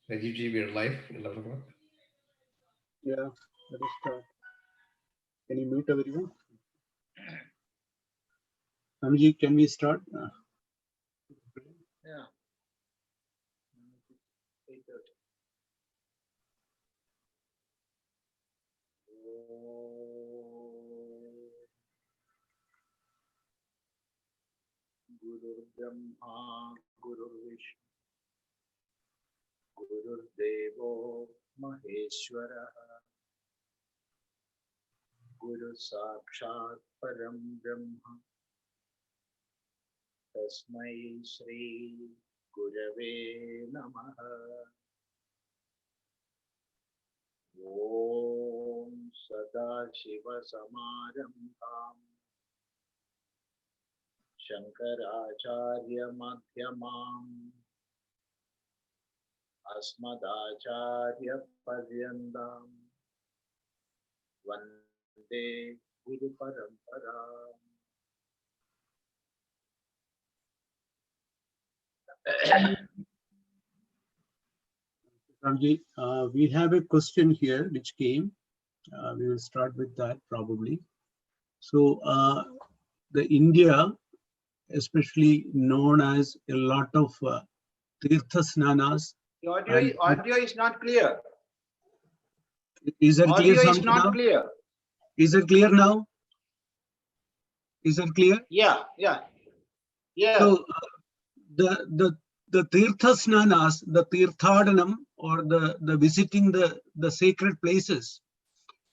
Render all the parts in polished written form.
Rajiv we are live at 11 o'clock. Yeah, let us start. Can you mute everyone? Swamiji, can we start? Yeah. 8:30. Guru Brahma, Guru Vishnu, Guru Devo Maheshwara, Guru Sakshat Param Brahma, Tasmai Shri Gurave Namaha. Om Sadashiva Samarambham Shankaracharya Madhyamam Asmadacharya Paryandam Vande Guru Parampara. Swamiji, we have a question here which came. We will start with that probably. So, the India, especially known as a lot of Tirtha Snanas. The audio is not clear. Is it clear? Audio is not now? clear. Is it clear now? Is it clear? Yeah. So the Tirtha Snanas, the Tirthadanam, or the visiting the sacred places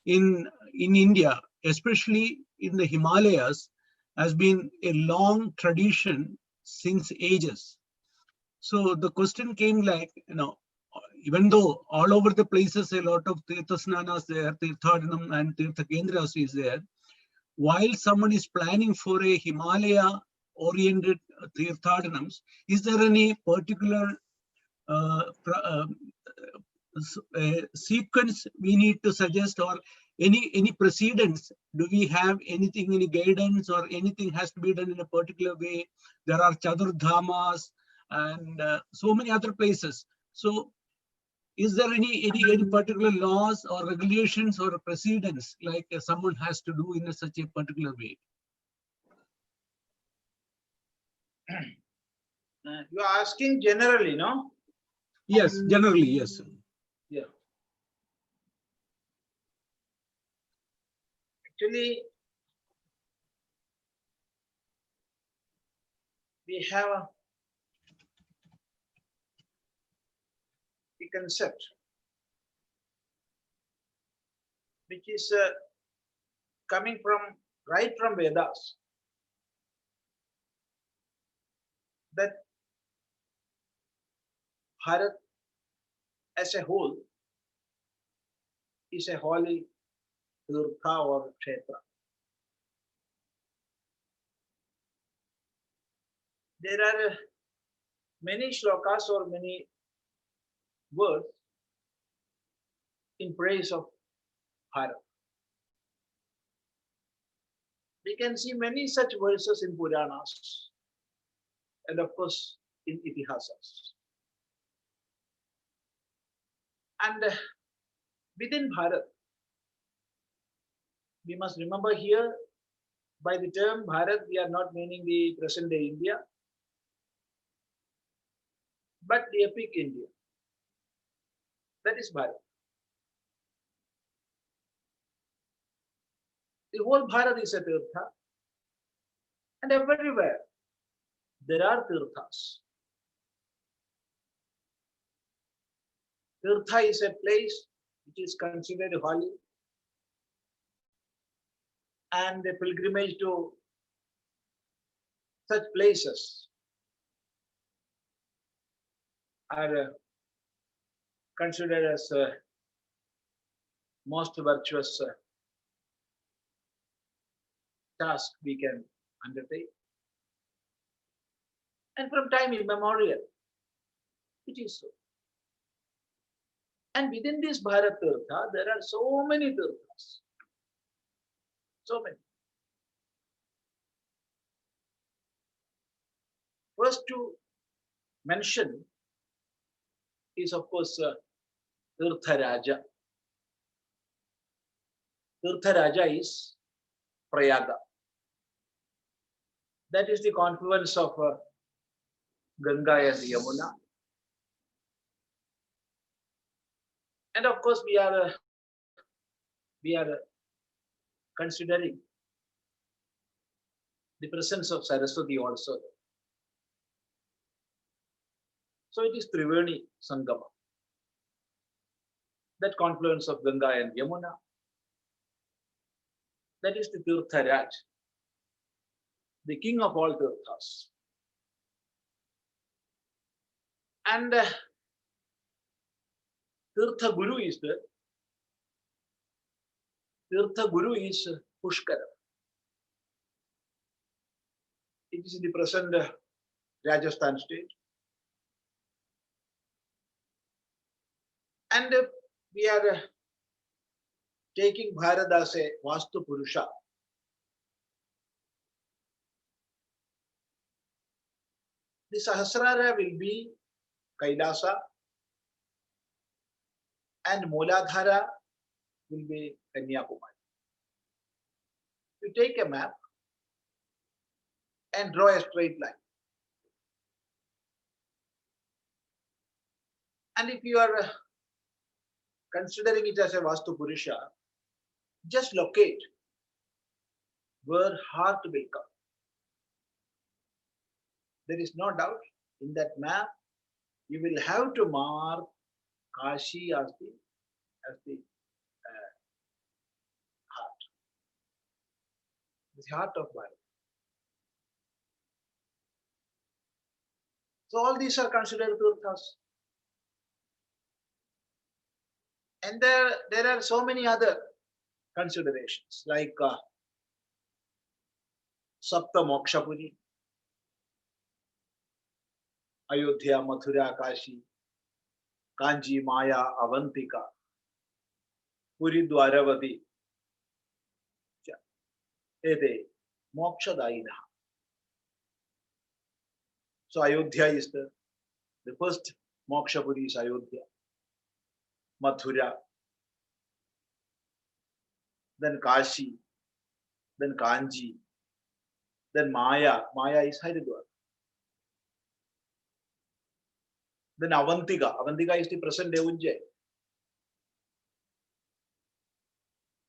in India, especially in the Himalayas, has been a long tradition since ages. So the question came like, even though all over the places a lot of Tirtha Snanas there, Tirthadanam and Tirtha Kendras is there, while someone is planning for a Himalaya oriented Tirthadanams, is there any particular sequence we need to suggest, or any precedence? Do we have anything, any guidance, or anything has to be done in a particular way? There are Chadurdhamas and so many other places. So is there any particular laws or regulations or precedence like someone has to do in such a particular way? You are asking generally, no? Yes, generally, yes. Yeah. Actually, we have a concept which is coming right from Vedas, that Bharat as a whole is a holy Tirtha or Kshetra. There are many shlokas or many words in praise of Bharat. We can see many such verses in Puranas and of course in Itihasas. And within Bharat, we must remember here, by the term Bharat, we are not meaning the present day India, but the epic India. That is Bharat. The whole Bharat is a Tirtha, and everywhere there are Tirthas. Tirtha is a place which is considered holy, and the pilgrimage to such places are considered as most virtuous task we can undertake. And from time immemorial, it is so. And within this Bharat Tirtha, there are so many Tirthas. So many. First to mention is of course Tirtha Raja. Tirtha Raja is Prayaga. That is the confluence of Ganga and Yamuna. And of course, we are considering the presence of Saraswati also. So it is Triveni Sangama. That confluence of Ganga and Yamuna. That is the Tirtha Raj, the king of all Tirthas. And Tirtha Guru is there. Tirtha Guru is Pushkara. It is in the present Rajasthan state. And we are taking Bharat as a Vastu Purusha. The Sahasrara will be Kailasa and Mooladhara will be Kanyakumari. You take a map and draw a straight line. And if you are considering it as a Vastu Purusha, just locate where heart will come. There is no doubt in that map, you will have to mark Kashi as the heart. The heart of Bharat. So all these are considered Tirthas. And there are so many other considerations like Sapta Moksha Puri, Ayodhya, Mathura, Kashi, Kanji, Maya, Avantika, Puri, Dwaravati, Ede, Moksha Daina. So Ayodhya is the first Moksha Puri is Ayodhya, Mathura, then Kashi, then Kanji, then Maya. Maya is Haridwar. Then Avantika. Avantika is the present day Ujjain.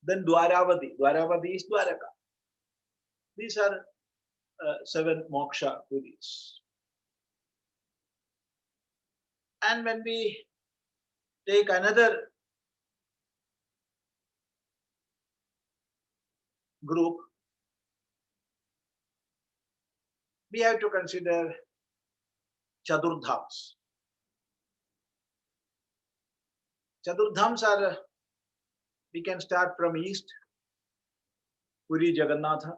Then Dwaravati. Dwaravati is Dwaraka. These are 7 moksha puris. And when we take another group, we have to consider Chadurdhams. Chadurdhams are, we can start from east, Puri Jagannatha,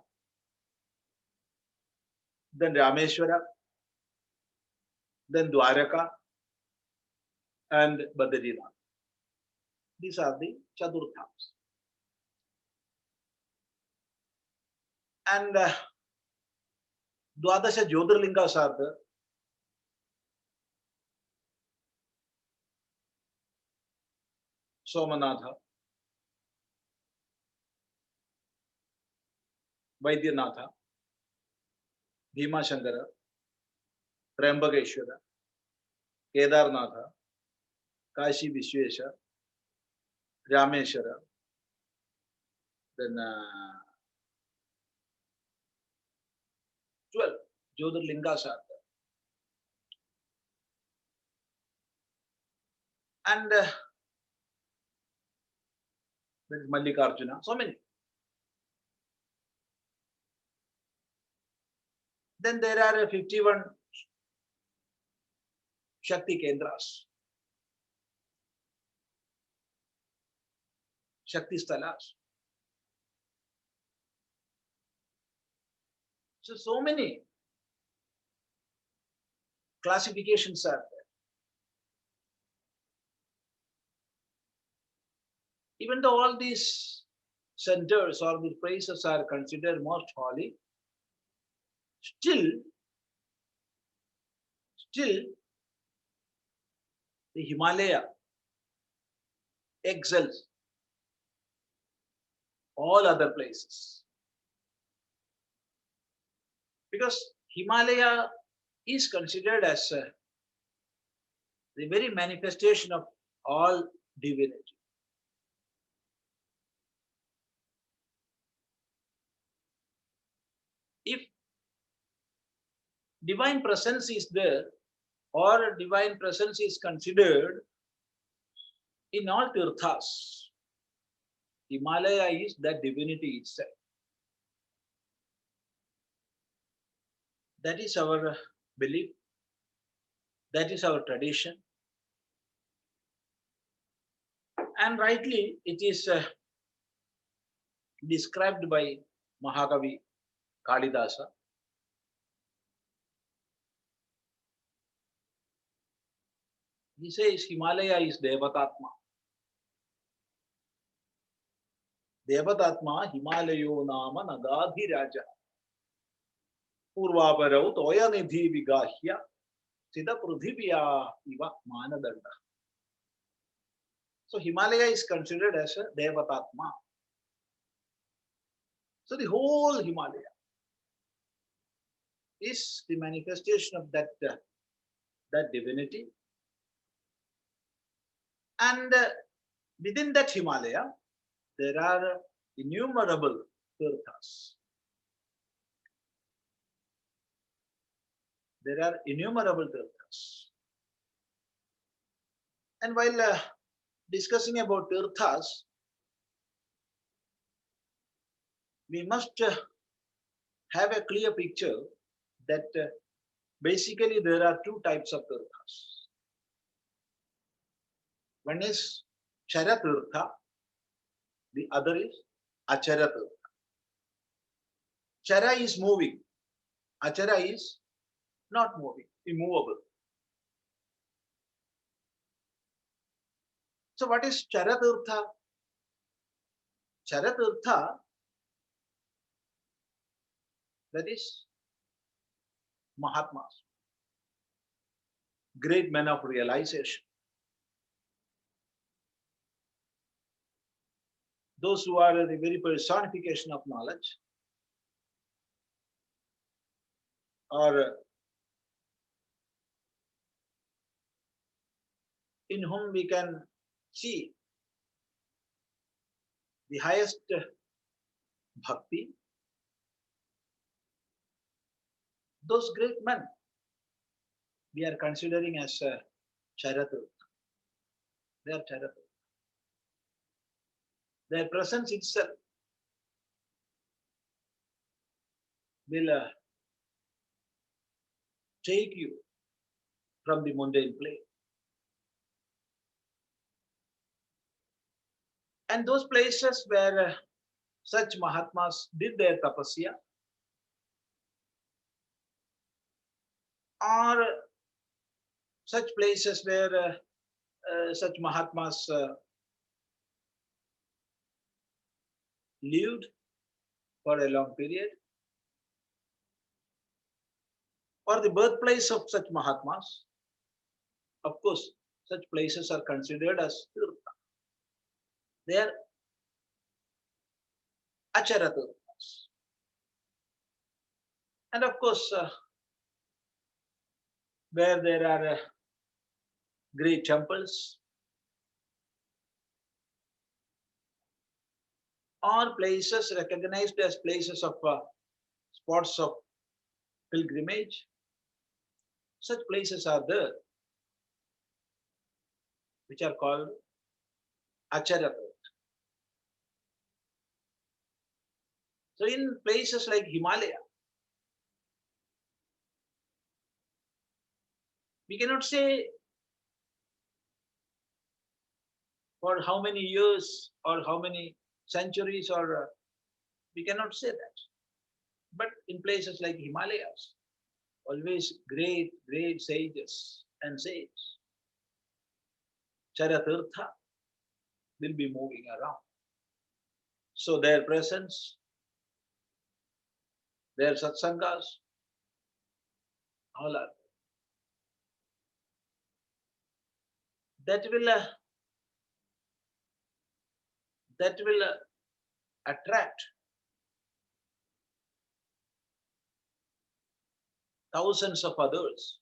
then Rameshwara, then Dwaraka, and Badrinath. These are the Chadurdhams. And Dwadasha Jyotirlingas are there. Somanatha, Vaidyanatha, Bhima Shankara, Trambakeshwara, Kedarnatha, Kashi Vishwesha, Rameshwara, then 12 Jyotirlingas are there. And there is Mallikarjuna, so many. Then there are 51 Shakti Kendras, Shakti Stalas. So many classifications are there. Even though all these centers or the places are considered most holy, still the Himalaya excels all other places. Because Himalaya is considered as the very manifestation of all divinity. If divine presence is there, or divine presence is considered in all tirthas, Himalaya is that divinity itself. That is our belief. That is our tradition. And rightly, it is described by Mahakavi Kalidasa. He says Himalaya is Devatatma. Devatatma Himalayo Nama Nagadhi Raja. Purvaparau Toyanidhi Vigahya Sida Prudhivya Iva Manadanda. So Himalaya is considered as a Devatatma. So the whole Himalaya is the manifestation of that divinity. And within that Himalaya, there are innumerable tirthas. There are innumerable tirthas. And while discussing about tirthas, we must have a clear picture that basically there are two types of tirthas. One is Chara Tirtha, the other is Achara Tirtha. Chara is moving, Achara is not moving, immovable. So what is Chara Tirtha? Chara Tirtha, that is Mahatmas, great men of realization. Those who are the very personification of knowledge, or in whom we can see the highest bhakti, those great men we are considering as Charatur. They are Charatur. Their presence itself will take you from the mundane plane. And those places where such Mahatmas did their tapasya, or such places where such Mahatmas lived for a long period, or the birthplace of such Mahatmas, of course, such places are considered as Tirtha. They are Achara Tirthas. And of course, where there are great temples, or places recognized as places of spots of pilgrimage, such places are there, which are called Acharya. So in places like Himalaya, we cannot say for how many years or how many centuries, or we cannot say that. But in places like Himalayas, always great, great sages and sages, Charatirtha, will be moving around. So their presence, their satsangas, all are. that will attract thousands of others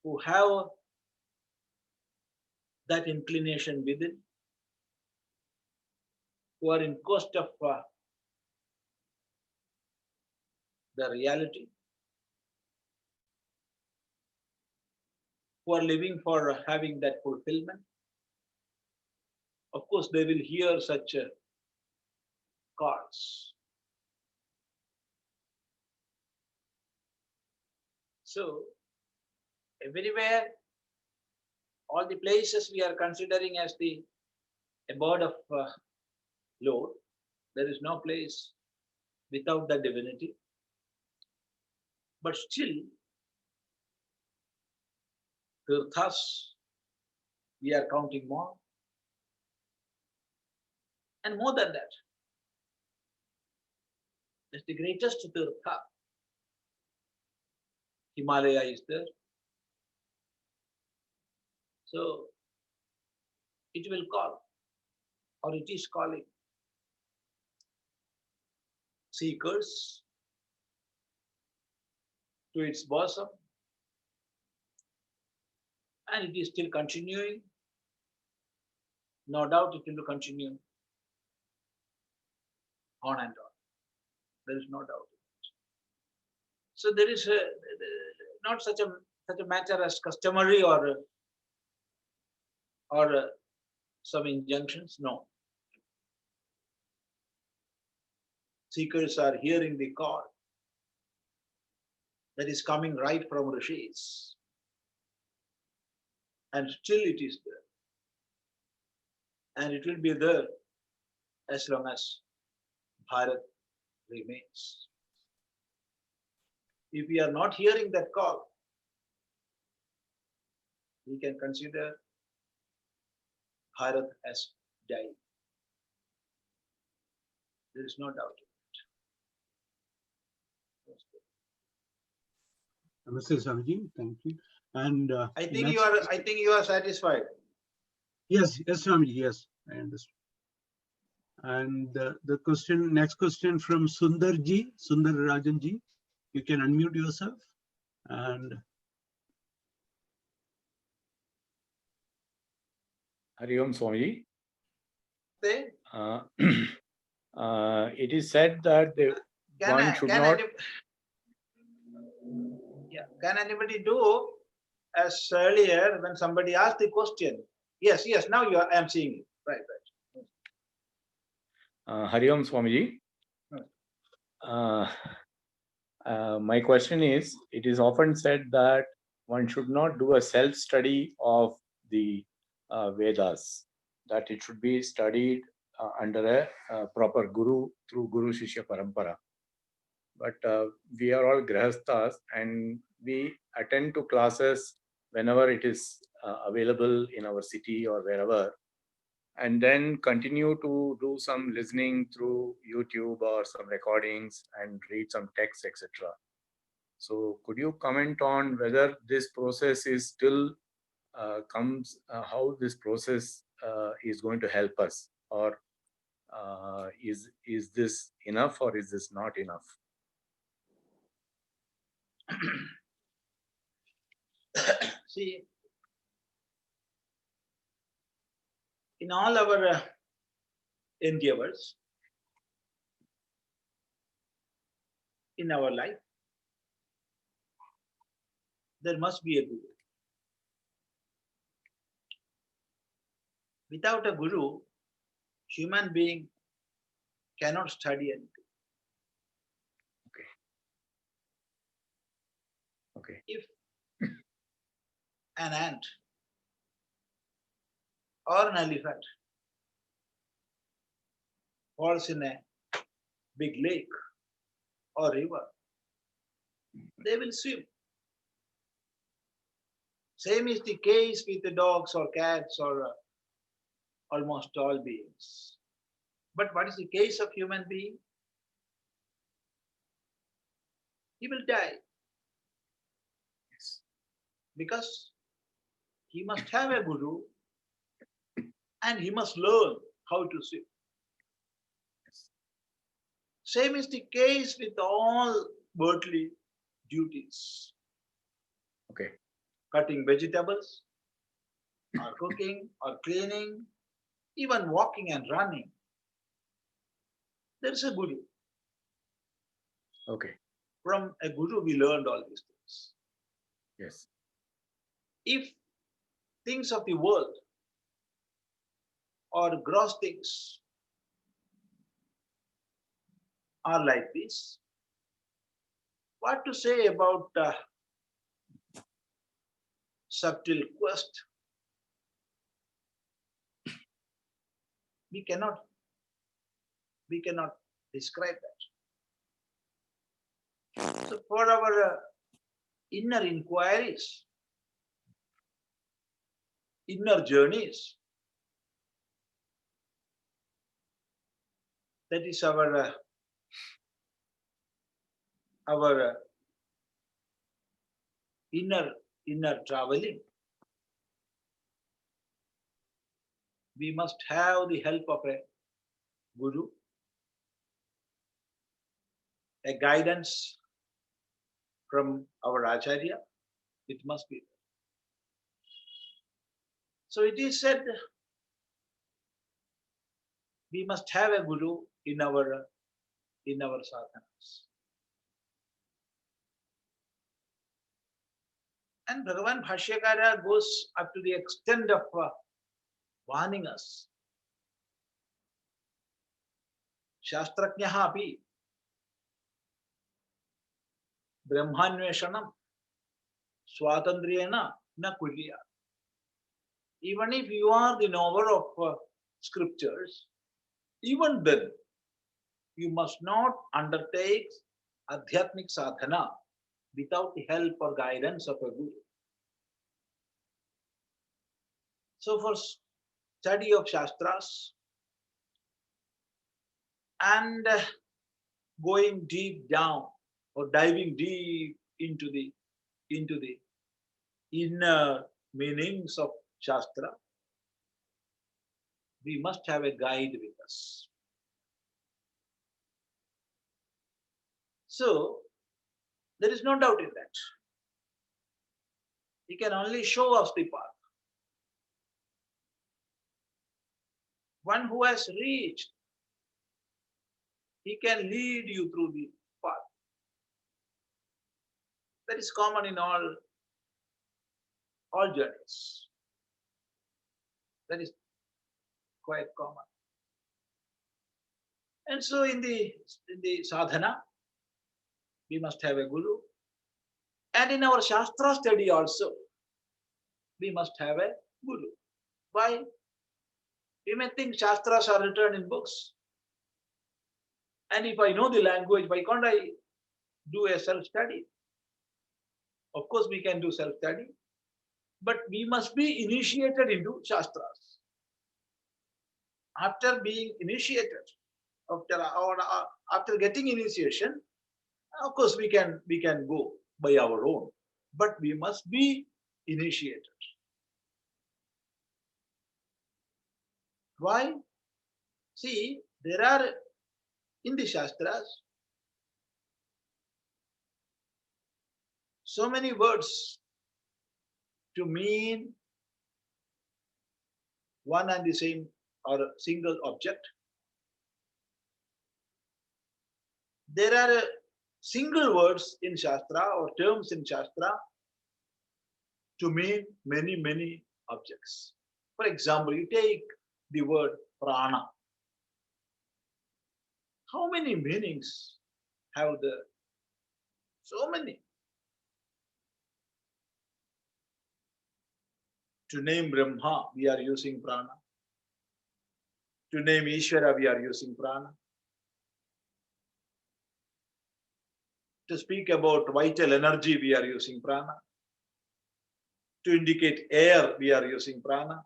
who have that inclination within, who are in quest of the reality, who are living for having that fulfillment. Of course, they will hear such calls. So, everywhere, all the places we are considering as the abode of Lord, there is no place without the divinity. But still, tirthas, we are counting more. And more than that, that's the greatest tirtha. Himalaya is there. So, it will call, or it is calling, seekers to its bosom, and it is still continuing. No doubt it will continue on and on. There is no doubt. So there is not such a matter as customary or some injunctions. No. Seekers are hearing the call that is coming right from Rishis, and still it is there, and it will be there as long as Bharat remains. If we are not hearing that call, we can consider Bharat as died. There is no doubt. Namaste, Swamiji. Thank you. And I think you are satisfied. Yes, Swamiji. Yes, I understand. And the next question from Sundarji, Sundar Rajanji. You can unmute yourself. And Hari Om Swamiji. Say, It is said that one should not. Can anybody do as earlier when somebody asked the question? Yes. Now I am seeing it. Right. Hari Om Swamiji. My question is, it is often said that one should not do a self-study of the Vedas, that it should be studied under a proper guru through Guru Shishya Parampara. But we are all grahasthas and we attend to classes whenever it is available in our city or wherever, and then continue to do some listening through YouTube or some recordings and read some text, etc. So could you comment on whether this process is still how this process is going to help us, or is this enough or is this not enough? See, in all our endeavors in our life, there must be a guru. Without a guru, human being cannot study anything. Okay. If an ant or an elephant falls in a big lake or river, they will swim. Same is the case with the dogs or cats or almost all beings. But what is the case of human being? He will die. Yes. Because he must have a guru and he must learn how to swim. Same is the case with all worldly duties. Okay. Cutting vegetables, or cooking, or cleaning, even walking and running. There is a guru. Okay. From a guru, we learned all these things. Yes. If things of the world or gross things are like this, what to say about subtle quest? We cannot describe that. So for our inner inquiries, inner journeys, that is our inner traveling. We must have the help of a guru, a guidance from our acharya. It must be. So it is said we must have a guru in our sadhanas. And Bhagavan Bhashyakara goes up to the extent of warning us. Shastraknyaha api brahmanveshanam swatandriyena na kurya. Even if you are the knower of scriptures, even then you must not undertake adhyatmic sadhana without the help or guidance of a guru. So for study of Shastras and going deep down or diving deep into the inner meanings of Shastra, we must have a guide with us. So there is no doubt in that. He can only show us the path. One who has reached, he can lead you through the path. That is common in all journeys. That is quite common. And so in the sadhana, we must have a guru. And in our Shastra study also, we must have a guru. Why? We may think Shastras are written in books. And if I know the language, why can't I do a self-study? Of course, we can do self-study, but we must be initiated into Shastras. After being initiated, after getting initiation, of course, we can go by our own, but we must be initiated. Why? See, there are in the Shastras so many words to mean one and the same or a single object. There are single words in Shastra or terms in Shastra to mean many, many objects. For example, you take the word prana. How many meanings have there? So many. To name Brahma, we are using prana. To name Ishvara, we are using prana. To speak about vital energy, we are using prana. To indicate air, we are using prana.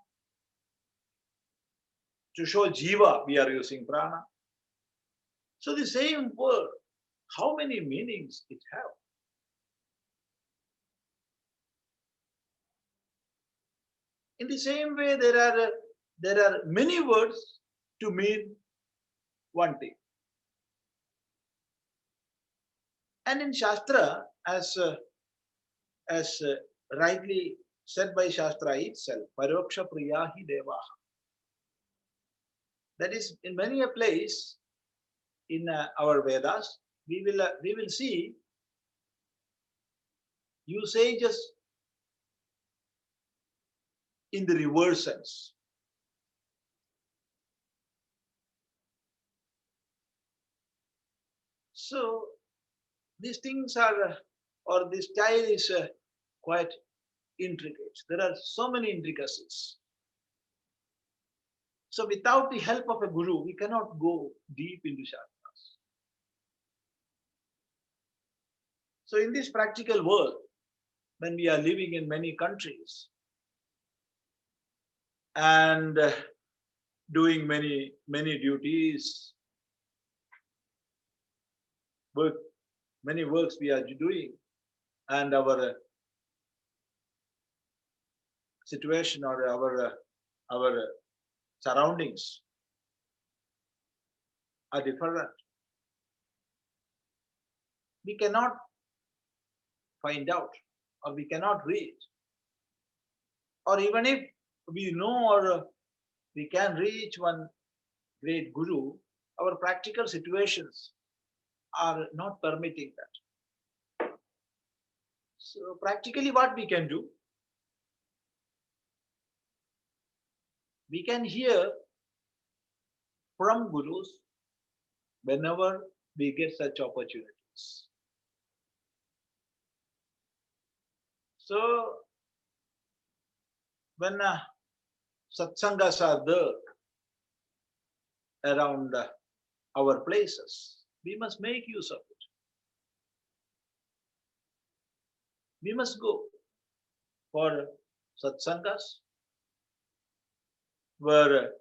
To show jiva, we are using prana. So the same word, how many meanings it have? In the same way, there are many words to mean one thing. And in Shastra, as rightly said by Shastra itself, Paroksha Priyahi Devaha. That is, in many a place in our Vedas, we will see usages in the reverse sense. So these things are, or this style is quite intricate. There are so many intricacies. So without the help of a guru, we cannot go deep into Shastras. So in this practical world, when we are living in many countries and doing many duties, many works we are doing, and our situation or our surroundings are different. We cannot find out, or we cannot read, or even if we know or we can reach one great guru, our practical situations are not permitting that. So practically what we can do, we can hear from gurus whenever we get such opportunities. So when satsangas are there around our places, we must make use of it. We must go for satsangas where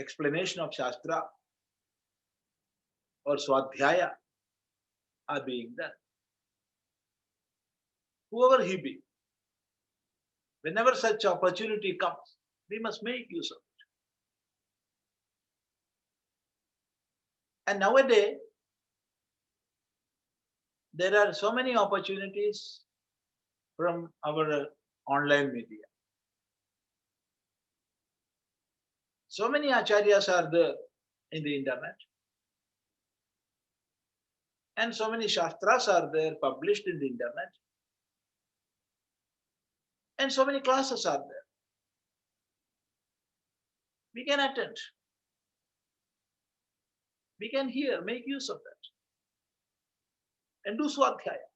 explanation of Shastra or Swadhyaya are being done. Whoever he be, whenever such opportunity comes, we must make use of it. And nowadays, there are so many opportunities from our online media. So many acharyas are there in the internet. And so many shastras are there published in the internet. And so many classes are there. We can attend. We can hear, make use of that. And do Swadhyaya.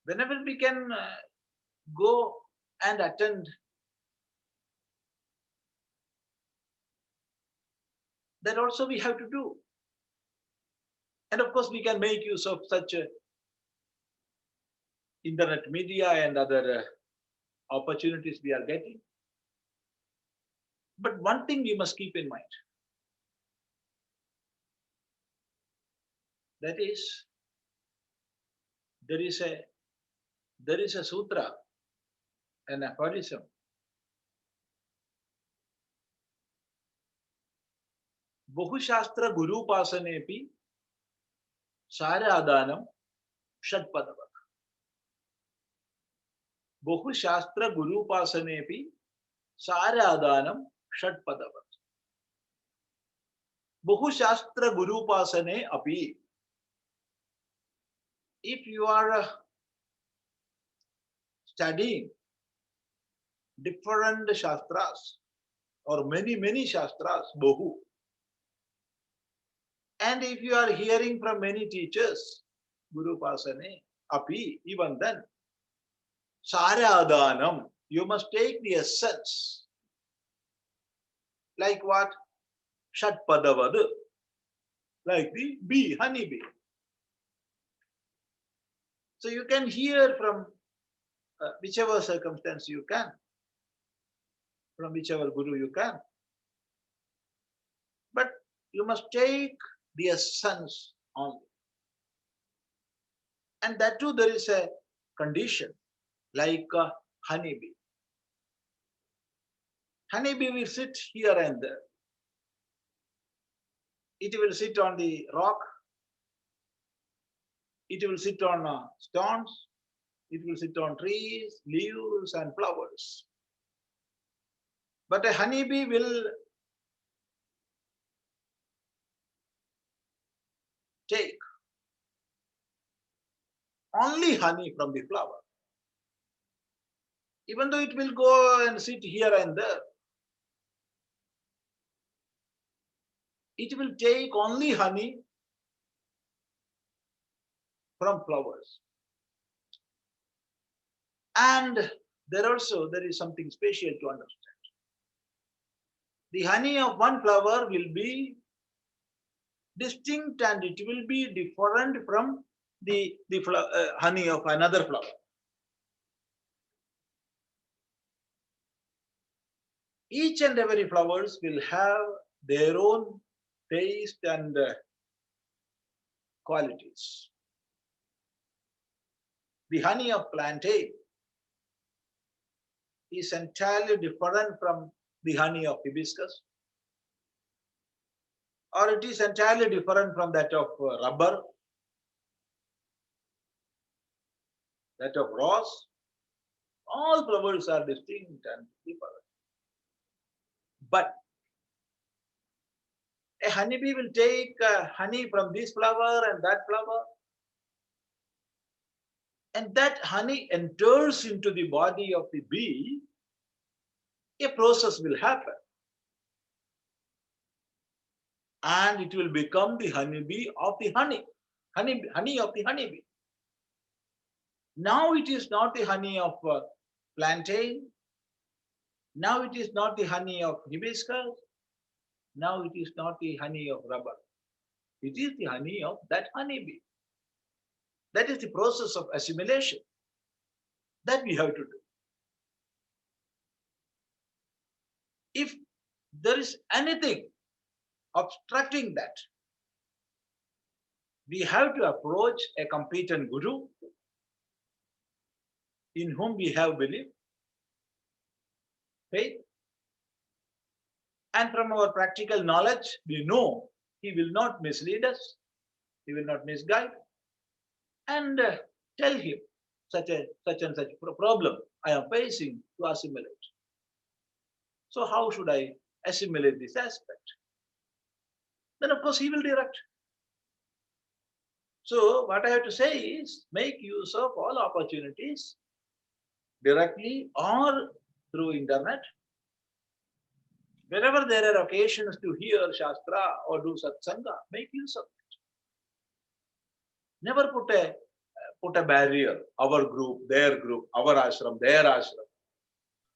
Whenever we can go and attend, that also we have to do. And of course, we can make use of such internet media and other opportunities we are getting. But one thing we must keep in mind. That is, there is a sutra, an aphorism. Bahushastra Guru Pasanepi Saradanam Shatpadavat. Bahushastra Guru Pasanepi Saradanam Shatpadavat. Bahushastra Guru Pasane api. If you are studying different shastras or many shastras, Bahu, and if you are hearing from many teachers, Guru Pasane, api, even then, Saradanam, you must take the essence. Like what? Shatpadavad, like the bee, honey bee. So you can hear from whichever circumstance you can, from whichever guru you can. But you must take the essence only. And that too, there is a condition. like a honeybee. Honeybee will sit here and there. It will sit on the rock. It will sit on stones. It will sit on trees, leaves, and flowers. But a honeybee will take only honey from the flower. Even though it will go and sit here and there, it will take only honey from flowers. And there is something special to understand. The honey of one flower will be distinct and it will be different from the honey of another flower. Each and every flowers will have their own taste and qualities. The honey of plantain is entirely different from the honey of hibiscus, or it is entirely different from that of rubber, that of rose. All flowers are distinct and different. But a honeybee will take honey from this flower and that flower, and that honey enters into the body of the bee. A process will happen, and it will become the honeybee of the honey of the honeybee. Now it is not the honey of plantain. Now it is not the honey of hibiscus. Now it is not the honey of rubber. It is the honey of that honeybee. That is the process of assimilation that we have to do. If there is anything obstructing that, we have to approach a competent guru in whom we have belief, faith, and from our practical knowledge, we know he will not mislead us, he will not misguide, and tell him such and such problem I am facing to assimilate. So how should I assimilate this aspect? Then of course he will direct. So what I have to say is, make use of all opportunities, directly or through internet. Wherever there are occasions to hear Shastra or do satsanga, make use of it. Never put a barrier, our group, our ashram, their ashram.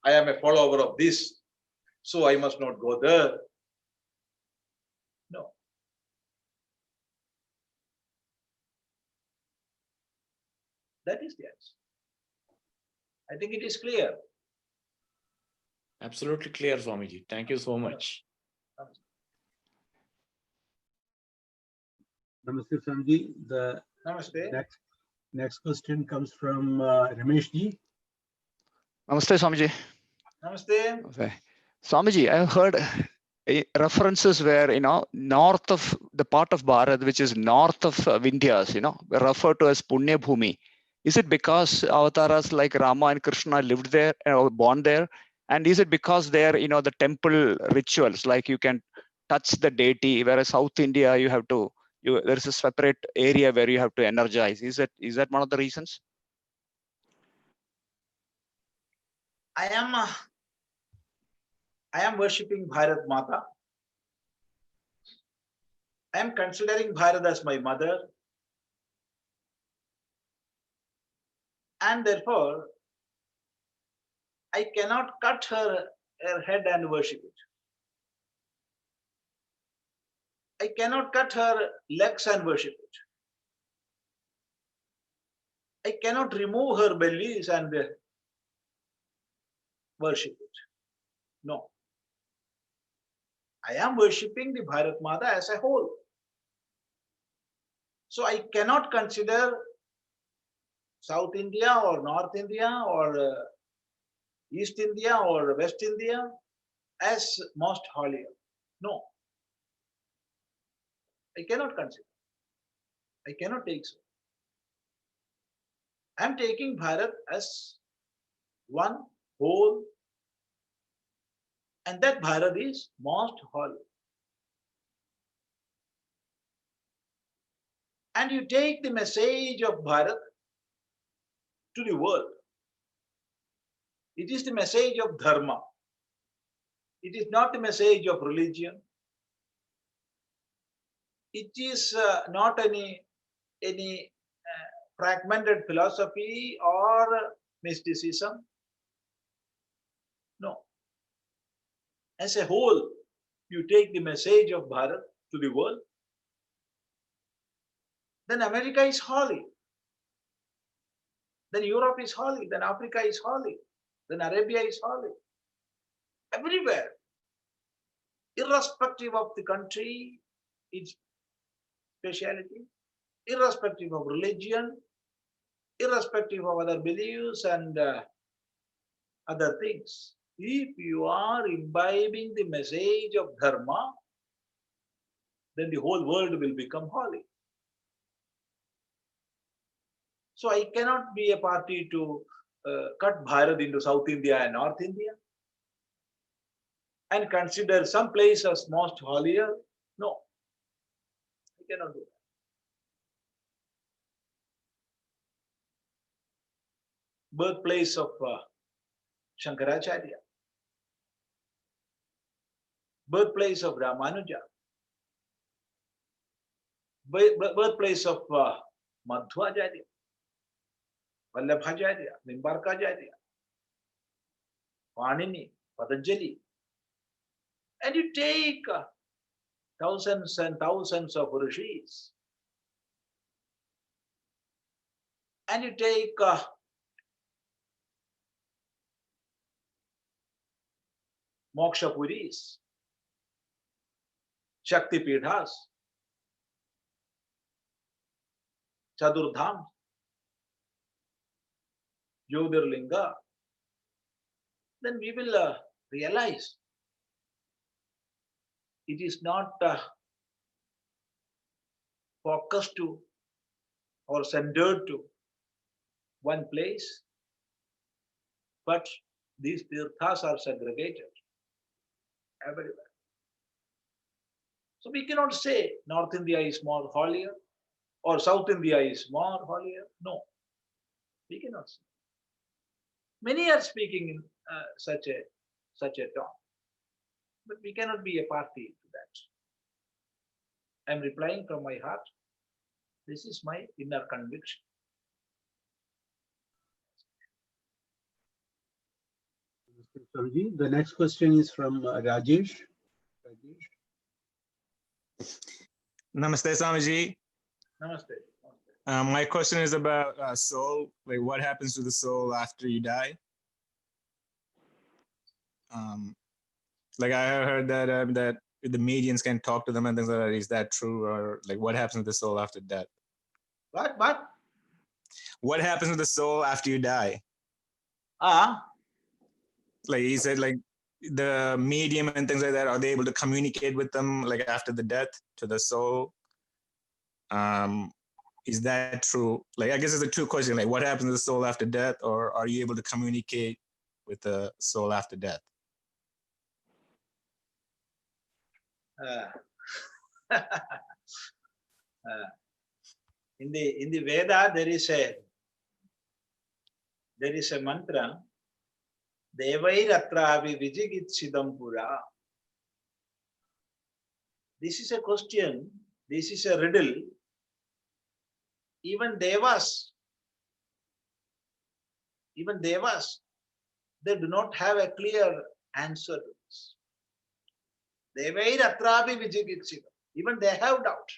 I am a follower of this, so I must not go there. No. That is the answer. I think it is clear. Absolutely clear, Swamiji. Thank you so much. Namaste, Swamiji. The Namaste. next question comes from Ramesh ji. Namaste, Swamiji. Namaste. Okay. Swamiji, I have heard references where, north of the part of Bharat, which is north of Vindhyas, referred to as Punya Bhumi. Is it because avatars like Rama and Krishna lived there or born there? And is it because there, the temple rituals, like you can touch the deity, whereas South India, there is a separate area where you have to energize. Is that one of the reasons? I am worshipping Bharat Mata. I am considering Bharat as my mother. And therefore, I cannot cut her head and worship it. I cannot cut her legs and worship it. I cannot remove her bellies and worship it. No. I am worshipping the Bharat Mata as a whole. So I cannot consider South India or North India or East India or West India as most holier. No, I cannot consider. I cannot take so. I am taking Bharat as one whole, and that Bharat is most holy. And you take the message of Bharat to the world. It is the message of dharma. It is not the message of religion. It is not any fragmented philosophy or mysticism. No. As a whole, you take the message of Bharat to the world. Then America is holy. Then Europe is holy. Then Africa is holy. Then Arabia is holy. Everywhere, irrespective of the country, its speciality, irrespective of religion, irrespective of other beliefs and other things. If you are imbibing the message of dharma, then the whole world will become holy. So I cannot be a party to cut Bharat into South India and North India and consider some place as most holier. No, I cannot do that. Birthplace of Shankaracharya, birthplace of Ramanuja, birthplace of Madhvacharya, Vallabhacharya, Nimbarkacharya, Panini, Patanjali, and you take thousands and thousands of rishis, and you take Moksha Puris, Shakti Pithas, Chadurdham, Jyotirlinga, then we will realize it is not focused to or centered to one place, but these tirthas are segregated everywhere. So we cannot say North India is more holier or South India is more holier. No, we cannot say. Many are speaking in such a tone, but we cannot be a party to that. I am replying from my heart. This is my inner conviction. Swamiji. The next question is from Rajesh. Namaste, Swamiji. Namaste. My question is about soul. Like, what happens to the soul after you die? Like, I heard that that the medians can talk to them and things like that. Is that true, or like, what happens to the soul after death? What? What happens to the soul after you die? Like he said, like the medium and things like that. Are they able to communicate with them, like after the death, to the soul? Is that true? Like, I guess it's a true question. Like, what happens to the soul after death, or are you able to communicate with the soul after death? In the Veda, there is a mantra. Devairatravi vijigitsidam pura. This is a question. This is a riddle. Even devas, they do not have a clear answer to this. Devairatravi vijigitsidam. Even they have doubt.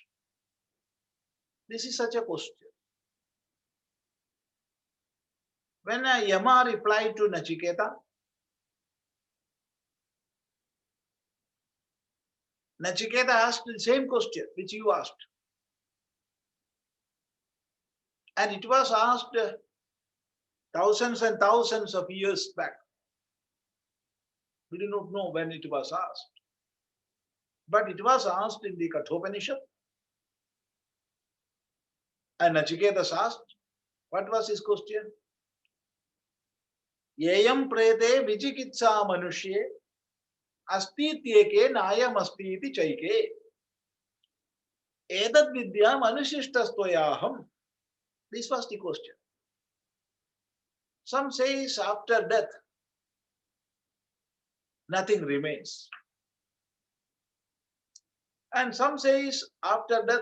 This is such a question. When Yama replied to Nachiketa, Nachiketa asked the same question which you asked. And it was asked thousands and thousands of years back. We do not know when it was asked. But it was asked in the Kathopanishad. And Nachiketas asked, what was his question? Yeyam prete vichikitsa manushye asti tyeke nayam asti iti chaike edat vidyam anushishtastoyaham. This was the question. Some says after death, nothing remains. And some says after death,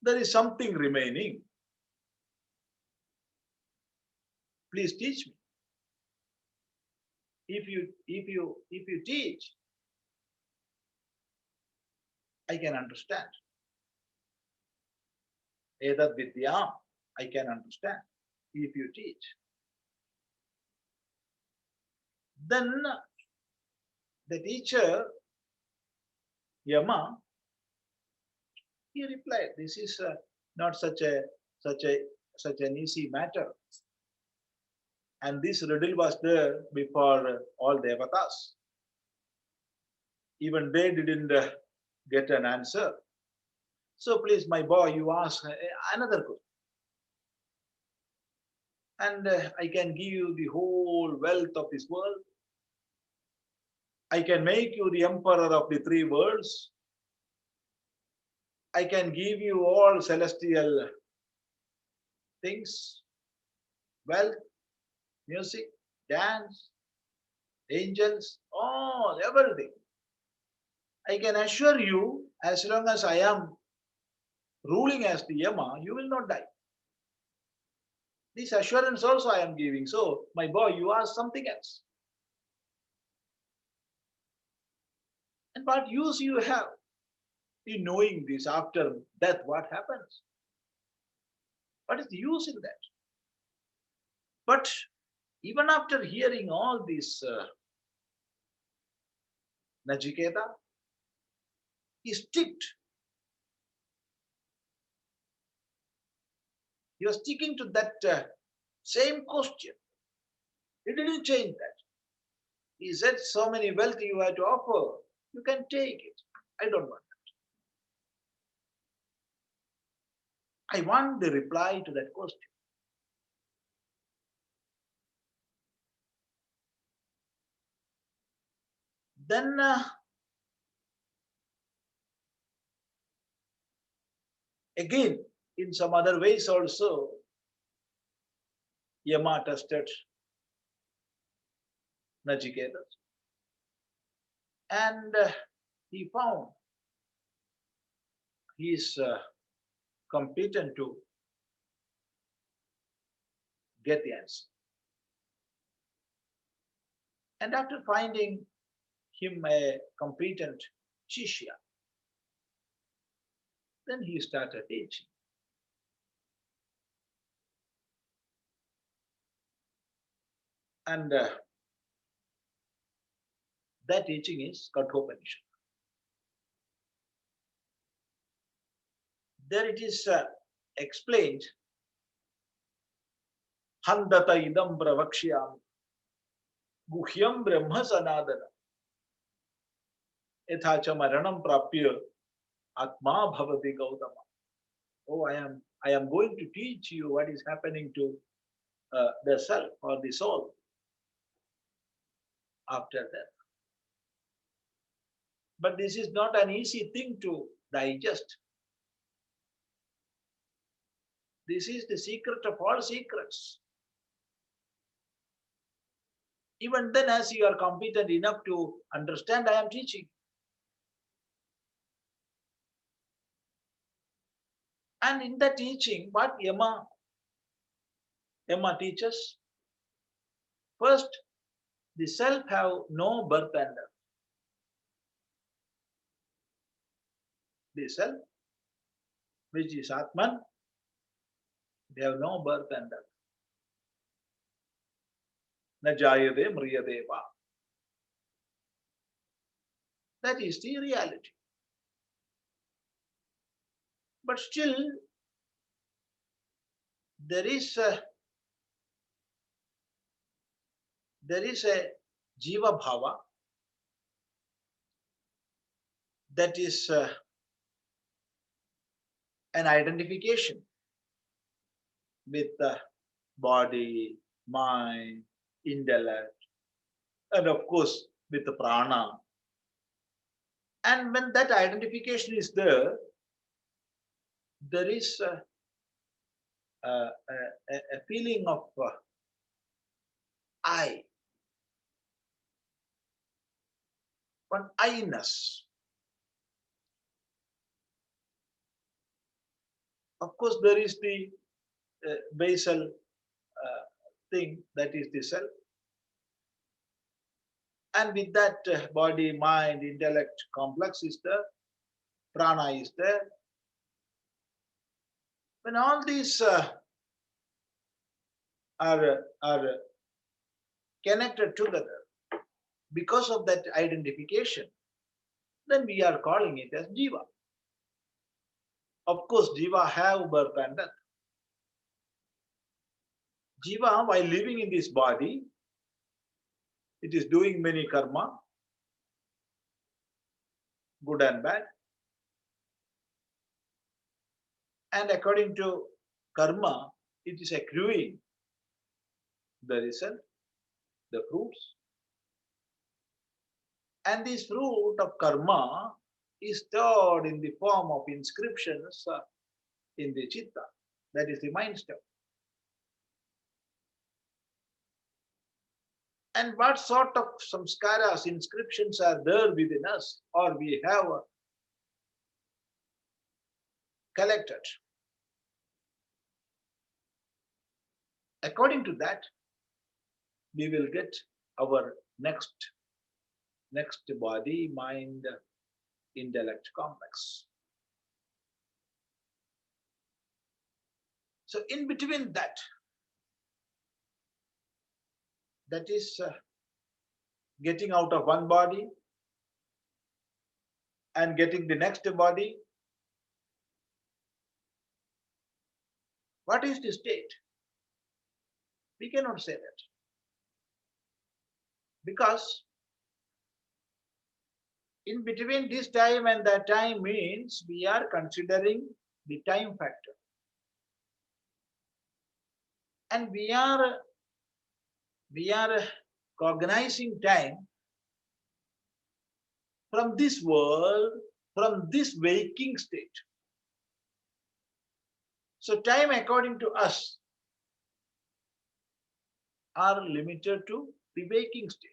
there is something remaining. Please teach me. If you teach, I can understand. Edat vidyam, I can understand if you teach. Then the teacher, Yama, he replied, this is not such an easy matter. And this riddle was there before all the avatars. Even they didn't get an answer. So please, my boy, you ask another question. And I can give you the whole wealth of this world. I can make you the emperor of the three worlds. I can give you all celestial things, wealth, music, dance, angels, all, everything. I can assure you, as long as I am ruling as the Yama, you will not die. This assurance also I am giving. So, my boy, you ask something else. And what use you have in knowing this after death, what happens? What is the use in that? But even after hearing all this, Nachiketa, he sticked. He was sticking to that same question. He didn't change that. He said, so many wealth you have to offer, you can take it. I don't want that. I want the reply to that question. Then again, in some other ways also, Yama tested Nachiketa. And he found he is competent to get the answer. And after finding him a competent Shishya, then he started teaching. And that teaching is Kathopanishad. There it is explained, Handata idam pravakshyam guhyam brahma sanadana ethacha maranam prapya atma bhavati gautama. Oh, I am going to teach you what is happening to the self or the soul after death. But this is not an easy thing to digest. This is the secret of all secrets. Even then, as you are competent enough to understand, I am teaching. And in the teaching, what Yama teaches, first, the self have no birth and death. The self, which is Atman, they have no birth and death. Na jayade mriyade va. That is the reality. But still, there is there is a Jiva Bhava that is an identification with the body, mind, intellect, and of course with the prana. And when that identification is there, there is a feeling of I, one I-ness. Of course, there is the basal thing, that is the self. And with that body, mind, intellect complex is there, prana is there. When all these are connected together because of that identification, then we are calling it as Jiva. Of course, Jiva have birth and death. Jiva, while living in this body, it is doing many karma, good and bad. And according to karma, it is accruing the result, the fruits. And this fruit of karma is stored in the form of inscriptions in the chitta, that is the mind step. And what sort of samskaras, inscriptions are there within us, or we have collected? According to that, we will get our next body, mind, intellect complex. So in between that is getting out of one body and getting the next body. What is the state? We cannot say that. Because in between this time and that time means we are considering the time factor. And we are cognizing time from this world, from this waking state. So time according to us are limited to the waking state.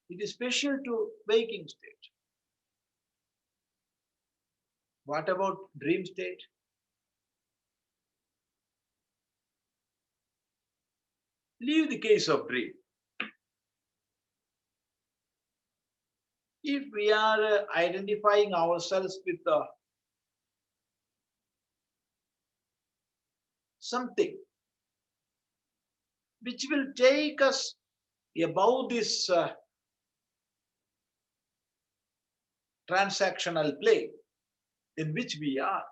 It is special to waking state. What about dream state? Leave the case of dream. If we are identifying ourselves with something which will take us above this transactional plane in which we are,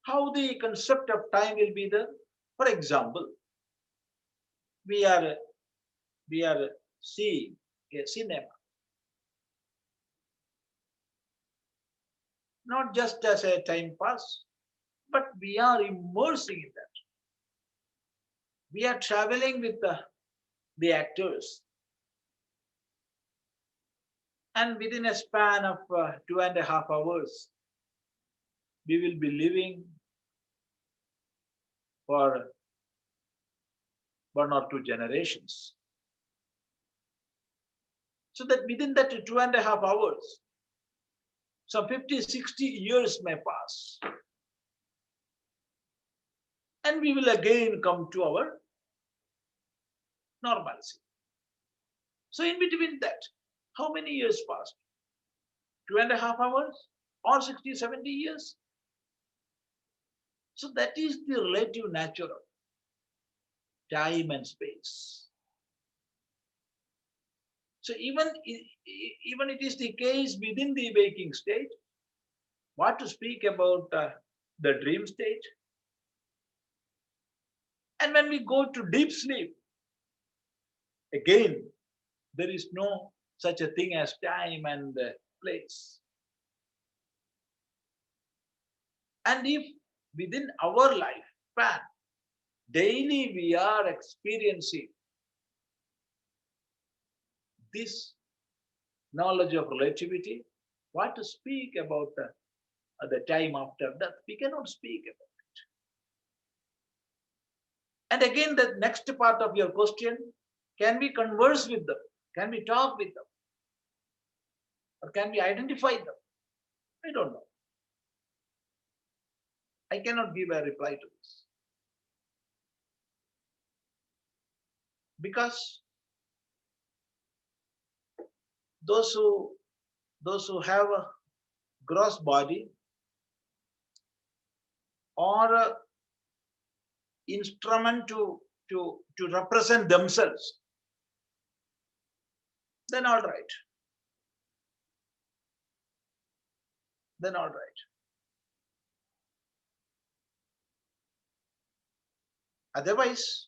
how the concept of time will be there? For example, we are seeing a cinema, not just as a time pass, but we are immersing in that. We are traveling with the actors. And within a span of 2.5 hours, we will be living for 1 or 2 generations. So that within that 2.5 hours, some 50, 60 years may pass. And we will again come to our normalcy. So in between that, how many years passed? 2.5 hours or 60, 70 years? So that is the relative nature of time and space. So even it is the case within the waking state, what to speak about the dream state? And when we go to deep sleep, again, there is no such a thing as time and place. And if within our life span, daily we are experiencing this knowledge of relativity, what to speak about the time after death? We cannot speak about it. And again, the next part of your question, can we converse with them? Can we talk with them? Or can we identify them? I don't know. I cannot give a reply to this. Because those who have a gross body or a instrument to represent themselves, then all right. Then all right. Otherwise,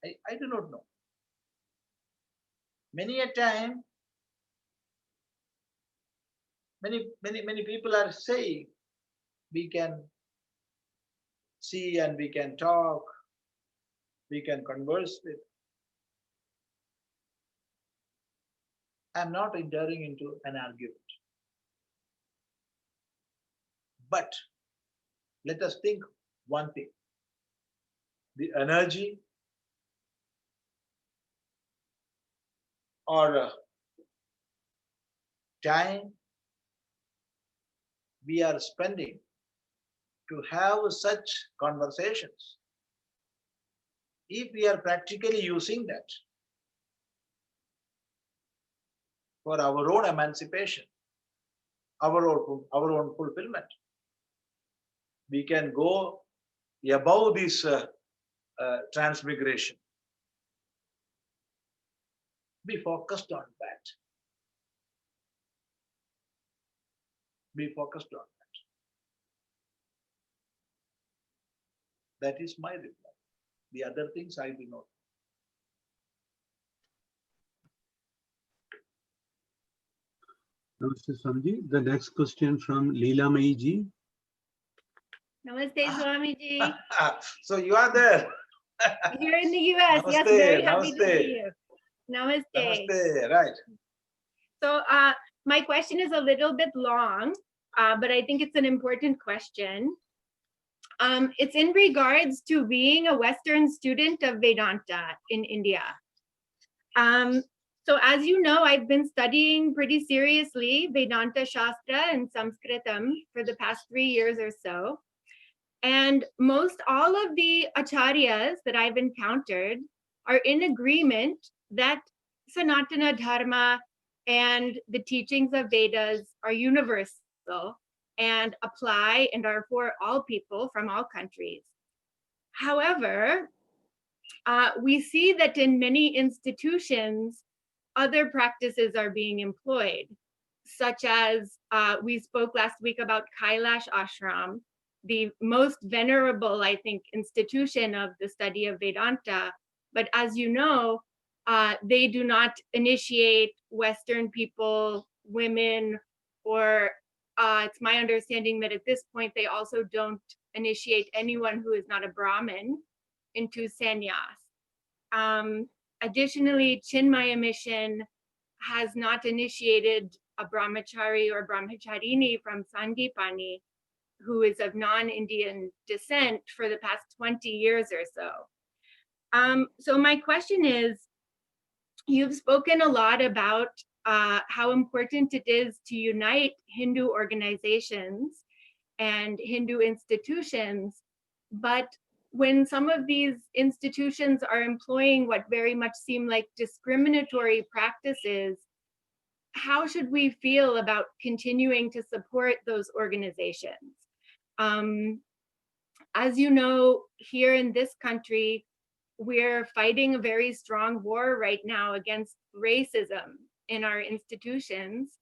I do not know. Many a time, many people are saying we can see and we can talk, we can converse with. I'm not entering into an argument. But let us think one thing. The energy or time we are spending to have such conversations, if we are practically using that for our own emancipation, our own fulfillment, we can go above this transmigration. Be focused on that. Be focused on that. That is my reply. The other things I do not. Namaste, Swamiji. The next question from Leela Mai ji. Namaste, Swamiji. So you are there. Here in the US. Namaste, Yes, very happy to namaste. see you. Namaste. Namaste, right. So my question is a little bit long, but I think it's an important question. It's in regards to being a Western student of Vedanta in India. So as you know, I've been studying pretty seriously Vedanta Shastra and Sanskritam for the past 3 years or so. And most all of the acharyas that I've encountered are in agreement that Sanatana Dharma and the teachings of Vedas are universal and apply and are for all people from all countries. However, we see that in many institutions, other practices are being employed, such as we spoke last week about Kailash Ashram, the most venerable, I think, institution of the study of Vedanta. But as you know, they do not initiate Western people, women, or it's my understanding that at this point, they also don't initiate anyone who is not a Brahmin into sannyas. Additionally, Chinmaya Mission has not initiated a brahmachari or brahmacharini from Sandipani, who is of non-Indian descent, for the past 20 years or so. So my question is, you've spoken a lot about how important it is to unite Hindu organizations and Hindu institutions, but when some of these institutions are employing what very much seem like discriminatory practices, how should we feel about continuing to support those organizations? As you know, here in this country, we're fighting a very strong war right now against racism in our institutions.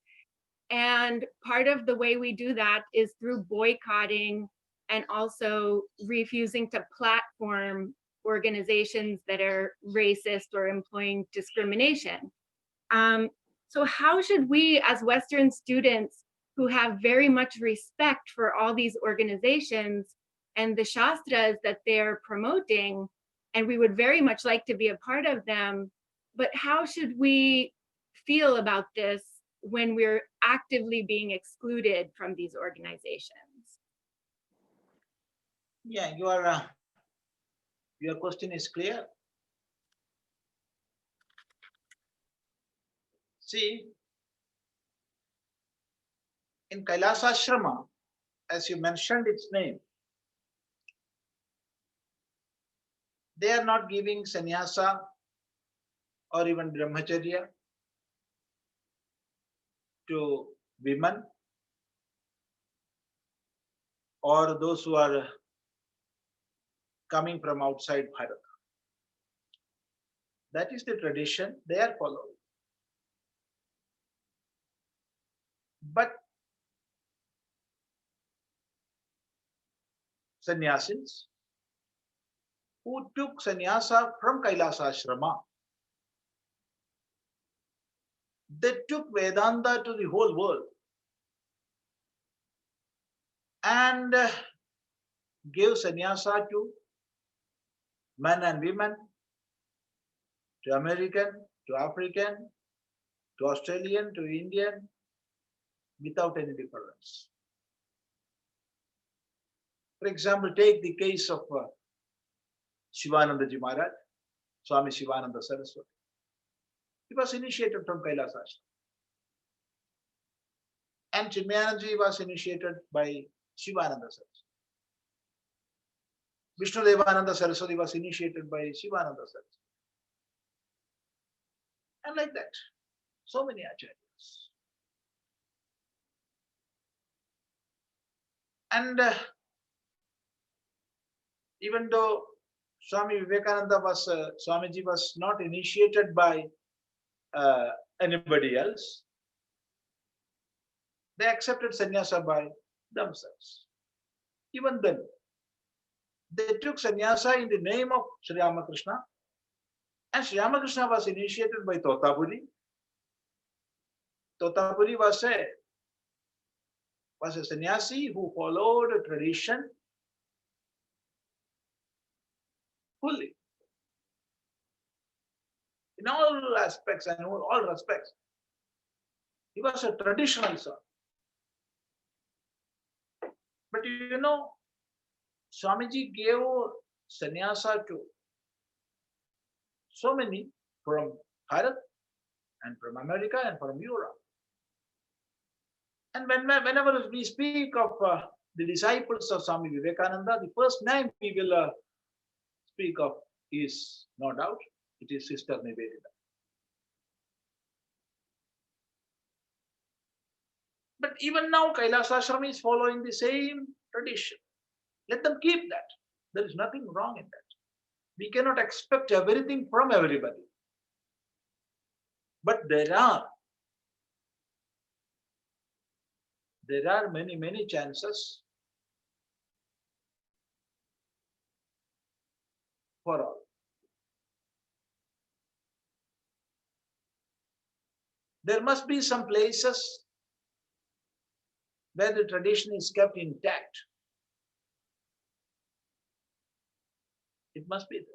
And part of the way we do that is through boycotting and also refusing to platform organizations that are racist or employing discrimination. So how should we as Western students who have very much respect for all these organizations and the Shastras that they're promoting, and we would very much like to be a part of them, but how should we feel about this when we're actively being excluded from these organizations? Yeah, your question is clear. See, in Kailasa Ashrama, as you mentioned its name, they are not giving sannyasa or even brahmacharya to women or those who are coming from outside Bharat. That is the tradition they are following. But sannyasins who took sannyasa from Kailasa Ashrama, they took Vedanta to the whole world and gave sannyasa to men and women, to American, to African, to Australian, to Indian, without any difference. For example, take the case of Shivananda Ji Maharaj, Swami Shivananda Saraswati. He was initiated from Kailasa Ashrama. And Chinmayananda Ji was initiated by Shivananda Saraswati. Vishnu Devananda Saraswati was initiated by Shivananda Saraswati. And like that, so many acharyas. And even though Swami Vivekananda was, Swamiji was not initiated by anybody else, they accepted sannyasa by themselves. Even then, they took sannyasa in the name of Sri Ramakrishna, and Sri Ramakrishna was initiated by Totapuri. Totapuri was a sannyasi who followed a tradition fully, in all aspects and all respects. He was a traditional son. But you know, Swamiji gave sannyasa to so many from Bharat and from America and from Europe. And whenever we speak of the disciples of Swami Vivekananda, the first name we will speak of is, no doubt, it is Sister Nivedita. But even now, Kailasa Ashrama is following the same tradition. Let them keep that. There is nothing wrong in that. We cannot expect everything from everybody. But there are many chances for all. There must be some places where the tradition is kept intact. It must be there.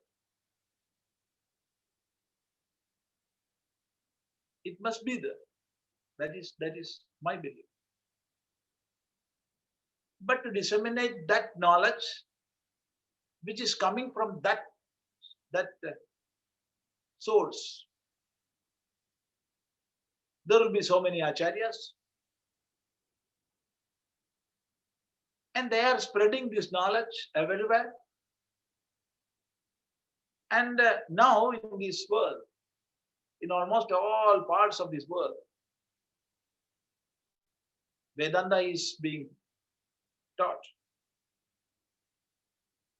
It must be there. That is my belief. But to disseminate that knowledge, which is coming from that source, there will be so many acharyas, and they are spreading this knowledge everywhere. And now in this world, in almost all parts of this world, Vedanta is being taught,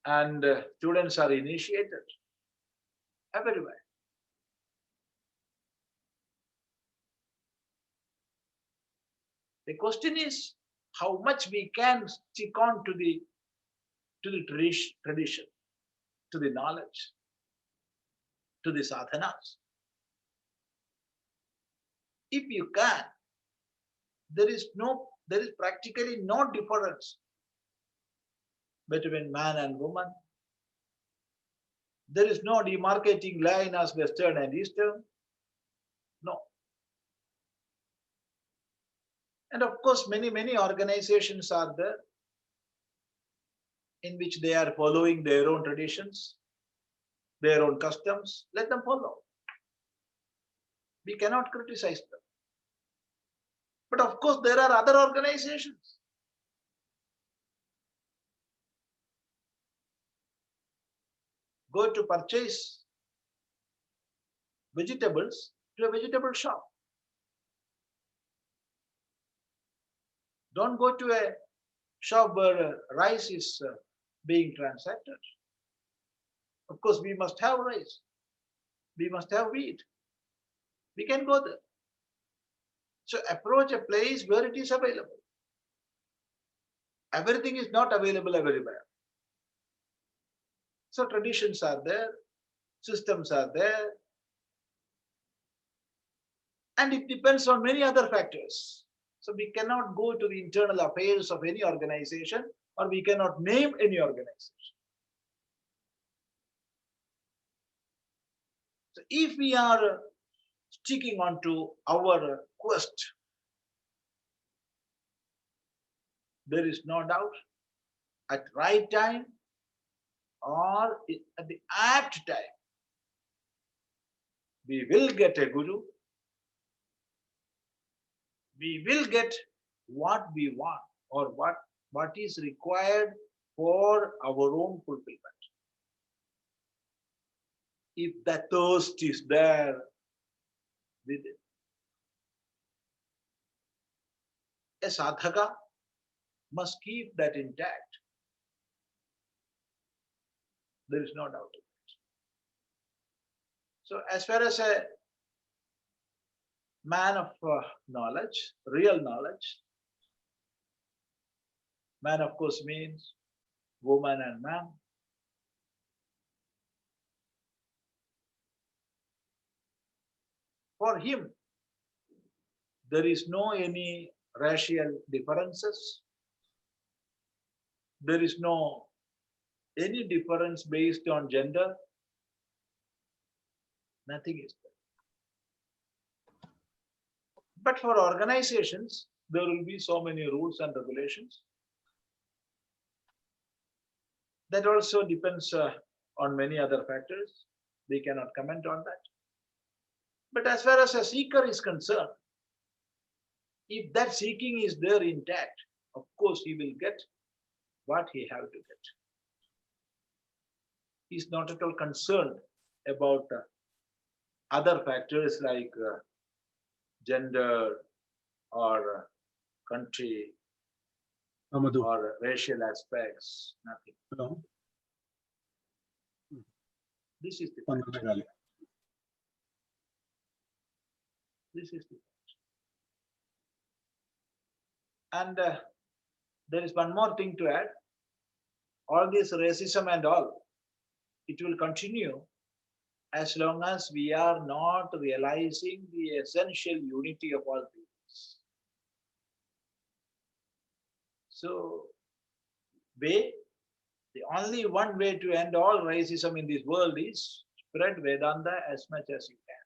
and students are initiated everywhere. The question is how much we can stick on to the tradition. to the knowledge, to the sadhanas. If you can, there is practically no difference between man and woman. There is no demarcating line as Western and Eastern. No. And of course, many organizations are there in which they are following their own traditions, their own customs. Let them follow. We cannot criticize them. But of course, there are other organizations. Go to purchase vegetables to a vegetable shop. Don't go to a shop where rice is being transacted. Of course, we must have rice. We must have wheat. We can go there. So approach a place where it is available. Everything is not available everywhere. So traditions are there, systems are there, and it depends on many other factors. So we cannot go to the internal affairs of any organization, or we cannot name any organization. So if we are sticking on to our quest, there is no doubt at right time or at the apt time, we will get a guru. We will get what we want or what is required for our own fulfillment. If the thirst is there within, a sadhaka must keep that intact. There is no doubt in it. So as far as a man of knowledge, real knowledge, man of course means woman and man. For him, there is no any racial differences. There is no any difference based on gender. Nothing is there. But for organizations, there will be so many rules and regulations. That also depends on many other factors. We cannot comment on that. But as far as a seeker is concerned, if that seeking is there intact, of course he will get what he have to get. He is not at all concerned about other factors like gender or country Amadou. or racial aspects, nothing. Hello. This is the fact. This is the fact. And there is one more thing to add. All this racism and all, it will continue as long as we are not realizing the essential unity of all beings. So, the only one way to end all racism in this world is spread Vedanta as much as you can.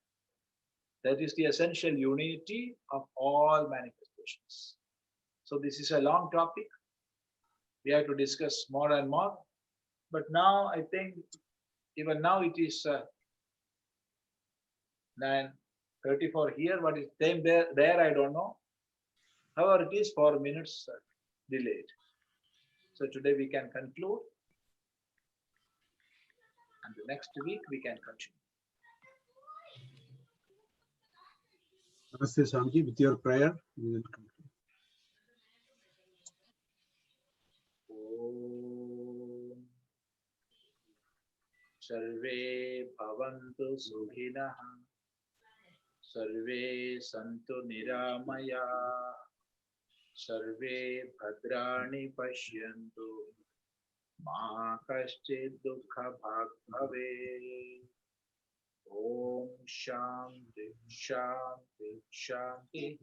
That is the essential unity of all manifestations. So this is a long topic. We have to discuss more and more. But now I think even now it is 9:34 here. What is time there? I don't know. However, it is 4 minutes delayed. So today we can conclude. And the next week we can continue. Namaste, Swamiji. With your prayer, we will conclude. Om Sarve bhavantu sukhinah, sarve santu niramaya, sarve bhadrani pashyantu, Ma kaschid dukha bhag bhave. Om Shanti Shanti Shanti.